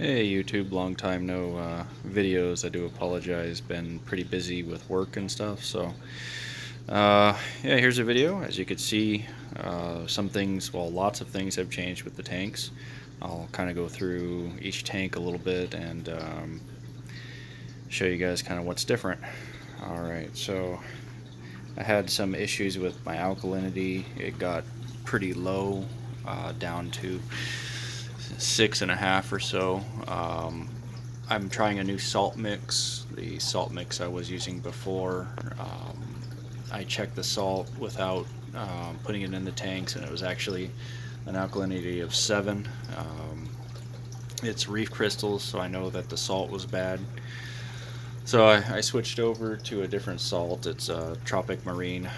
Hey YouTube, long time no videos. I do apologize, been pretty busy with work and stuff, so yeah, here's a video. As you can see, some things, well, lots of things have changed with the tanks. I'll kind of go through each tank a little bit and show you guys kind of what's different. Alright, so I had some issues with my alkalinity. It got pretty low, down to 6.5 or so. I'm trying a new salt mix. The salt mix I was using before, I checked the salt without putting it in the tanks, and it was actually an alkalinity of 7. It's reef crystals, so I know that the salt was bad. So I switched over to a different salt. It's a tropic marine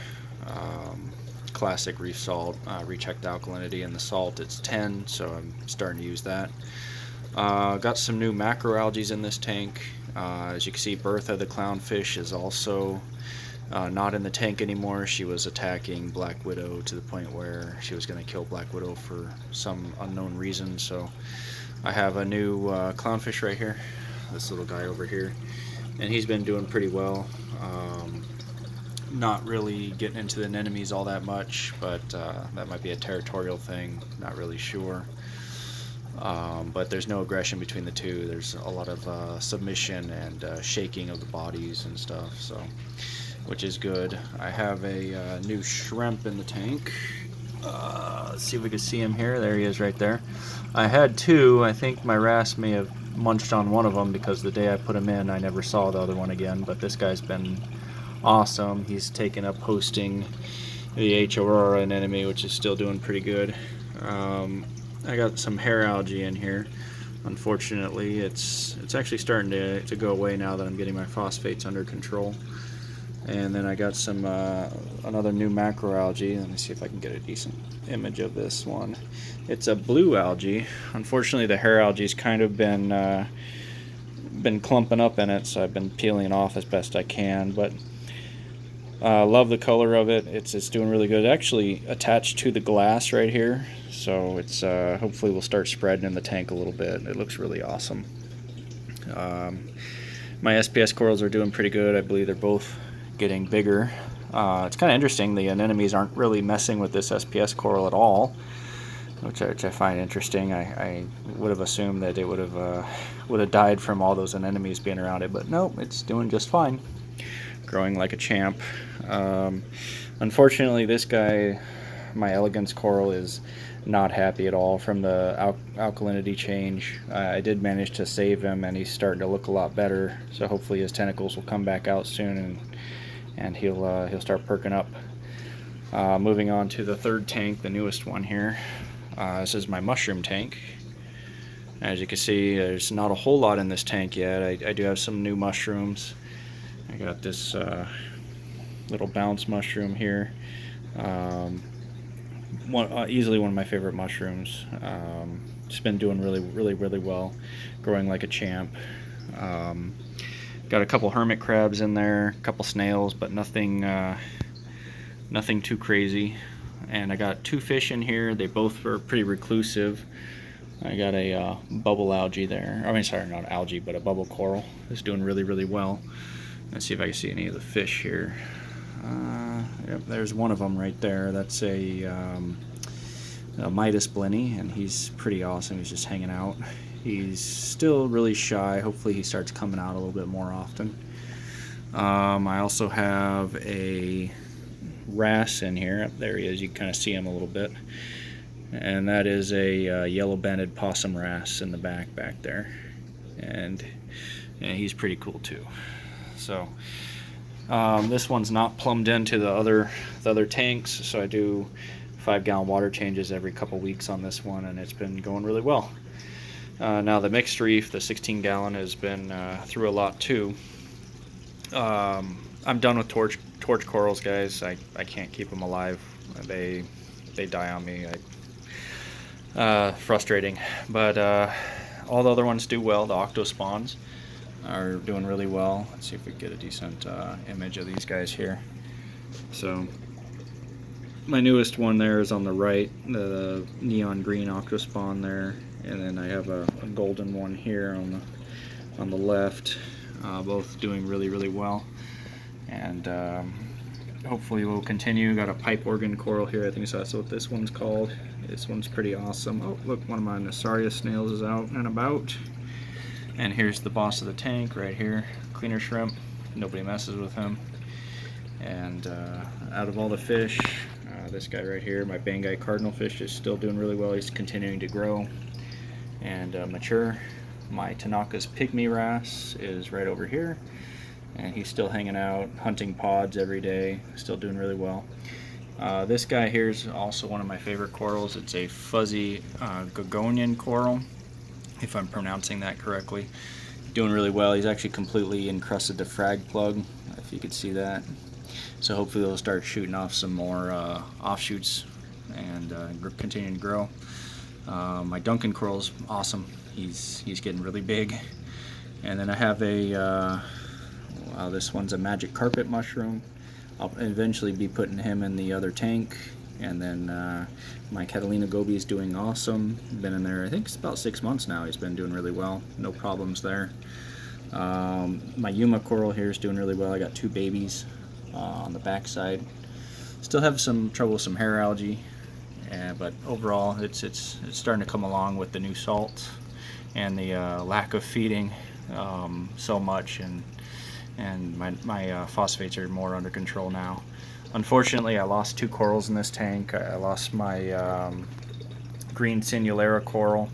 classic reef salt. Rechecked alkalinity in the salt, it's 10, so I'm starting to use that. Got some new macroalgae in this tank. As you can see, Bertha the clownfish is also not in the tank anymore. She was attacking Black Widow to the point where she was going to kill Black Widow for some unknown reason. So I have a new clownfish right here, this little guy over here, and he's been doing pretty well. Not really getting into the anemones all that much, but that might be a territorial thing, not really sure. But there's no aggression between the two. There's a lot of submission and shaking of the bodies and stuff, so which is good. I have a new shrimp in the tank. Let's see if we can see him here. There he is right there. I had two. I think my wrasse may have munched on one of them because the day I put him in I never saw the other one again, but this guy's been awesome. He's taken up hosting the H. Aurora anemone, which is still doing pretty good. I got some hair algae in here. Unfortunately, it's actually starting to go away now that I'm getting my phosphates under control. And then I got some another new macroalgae. Let me see if I can get a decent image of this one. It's a blue algae. Unfortunately, the hair algae's kind of been clumping up in it, so I've been peeling it off as best I can. But love the color of it. It's doing really good. It actually attached to the glass right here, so it's hopefully will start spreading in the tank a little bit. It looks really awesome. My SPS corals are doing pretty good. I believe they're both getting bigger. It's kind of interesting. The anemones aren't really messing with this SPS coral at all, which I find interesting. I would have assumed that it would have died from all those anemones being around it, but no, it's doing just fine. Growing like a champ. Unfortunately, this guy, my elegance coral, is not happy at all from the alkalinity change. I did manage to save him, and he's starting to look a lot better, so hopefully his tentacles will come back out soon, and he'll start perking up. Moving on to the third tank, the newest one here. This is my mushroom tank. As you can see, there's not a whole lot in this tank yet. I do have some new mushrooms. I got this little bounce mushroom here. Easily one of my favorite mushrooms. It's been doing really well, growing like a champ. Got a couple hermit crabs in there, a couple snails, but nothing too crazy. And I got two fish in here. They both were pretty reclusive. I got a bubble algae there. I mean, sorry, not algae, but a bubble coral. It's doing really well. Let's see if I can see any of the fish here. Yep, there's one of them right there. That's a Midas blenny, and he's pretty awesome. He's just hanging out. He's still really shy. Hopefully he starts coming out a little bit more often. I also have a wrasse in here. There he is. You can kind of see him a little bit. And that is a yellow-banded possum wrasse in the back there. And he's pretty cool too. So this one's not plumbed into the other tanks, so I do 5-gallon water changes every couple weeks on this one, and it's been going really well. Now the mixed reef, the 16-gallon, has been through a lot too. I'm done with torch corals, guys. I can't keep them alive. They die on me. Frustrating, but all the other ones do well. The octospawns are doing really well. Let's see if we can get a decent image of these guys here. So my newest one there is on the right, the neon green octospawn there, and then I have a golden one here on the left. Both doing really well, and hopefully we'll continue. Got a pipe organ coral here. I think that's what this one's called. This one's pretty awesome. Oh, look, one of my Nassarius snails is out and about. And here's the boss of the tank right here, cleaner shrimp. Nobody messes with him. And out of all the fish, this guy right here, my Banggai cardinal fish, is still doing really well. He's continuing to grow and mature. My Tanaka's pygmy wrasse is right over here, and he's still hanging out, hunting pods every day, still doing really well. This guy here is also one of my favorite corals. It's a fuzzy Gorgonian coral, if I'm pronouncing that correctly. Doing really well. He's actually completely encrusted the frag plug, if you could see that. So hopefully they'll start shooting off some more offshoots and continuing to grow. My Duncan coral's awesome. He's getting really big. And then I have a this one's a magic carpet mushroom. I'll eventually be putting him in the other tank. And then my Catalina Gobi is doing awesome. Been in there, I think it's about 6 months now. He's been doing really well. No problems there. My Yuma Coral here is doing really well. I got 2 babies on the back side. Still have some trouble with some hair algae, but overall it's starting to come along with the new salt and the lack of feeding so much, and my phosphates are more under control now. Unfortunately, I lost 2 corals in this tank. I lost my green sinularia coral,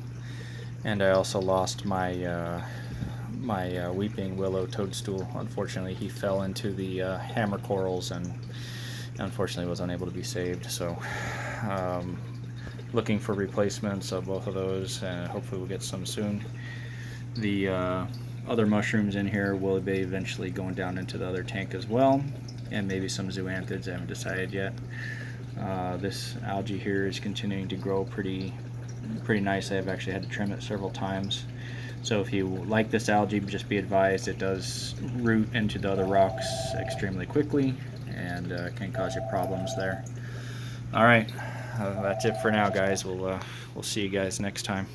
and I also lost my my weeping willow toadstool. Unfortunately, he fell into the hammer corals and unfortunately was unable to be saved. So looking for replacements of both of those, and hopefully we'll get some soon. The other mushrooms in here will be eventually going down into the other tank as well, and maybe some zoanthids. I haven't decided yet. This algae here is continuing to grow pretty nicely. I've actually had to trim it several times. So if you like this algae, just be advised it does root into the other rocks extremely quickly and can cause you problems there. All right, that's it for now, guys. We'll see you guys next time.